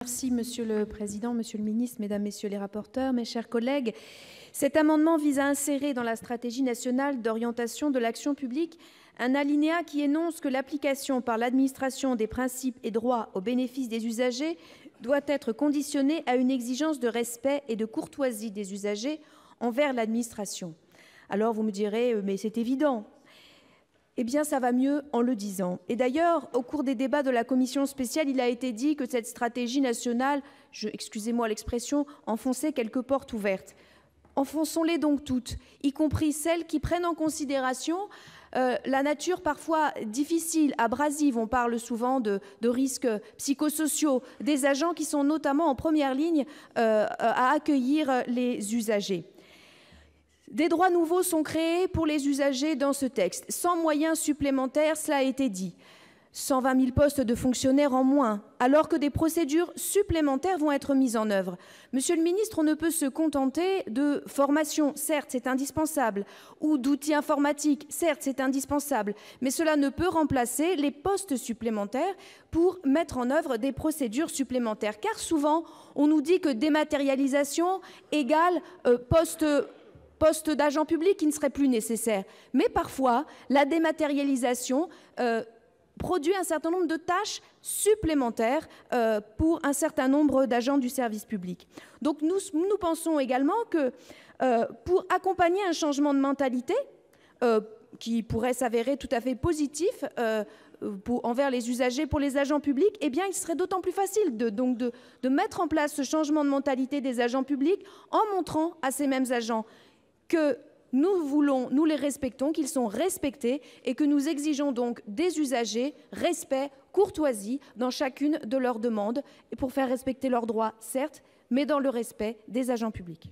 Merci, Monsieur le Président, Monsieur le Ministre, Mesdames, Messieurs les rapporteurs, mes chers collègues. Cet amendement vise à insérer dans la stratégie nationale d'orientation de l'action publique un alinéa qui énonce que l'application par l'administration des principes et droits au bénéfice des usagers doit être conditionnée à une exigence de respect et de courtoisie des usagers envers l'administration. Alors vous me direz, mais c'est évident. Eh bien, ça va mieux en le disant. Et d'ailleurs, au cours des débats de la commission spéciale, il a été dit que cette stratégie nationale, excusez-moi l'expression, enfonçait quelques portes ouvertes. Enfonçons-les donc toutes, y compris celles qui prennent en considération la nature parfois difficile, abrasive. On parle souvent de risques psychosociaux, des agents qui sont notamment en première ligne à accueillir les usagers. Des droits nouveaux sont créés pour les usagers dans ce texte, sans moyens supplémentaires, cela a été dit. 120 000 postes de fonctionnaires en moins, alors que des procédures supplémentaires vont être mises en œuvre. Monsieur le ministre, on ne peut se contenter de formation, certes c'est indispensable, ou d'outils informatiques, certes c'est indispensable, mais cela ne peut remplacer les postes supplémentaires pour mettre en œuvre des procédures supplémentaires. Car souvent, on nous dit que dématérialisation égale poste d'agent public qui ne serait plus nécessaire. Mais parfois, la dématérialisation produit un certain nombre de tâches supplémentaires pour un certain nombre d'agents du service public. Donc nous pensons également que pour accompagner un changement de mentalité qui pourrait s'avérer tout à fait positif envers les usagers, pour les agents publics, eh bien, il serait d'autant plus facile de mettre en place ce changement de mentalité des agents publics en montrant à ces mêmes agents que nous les respectons, qu'ils sont respectés et que nous exigeons donc des usagers respect, courtoisie dans chacune de leurs demandes et pour faire respecter leurs droits, certes, mais dans le respect des agents publics.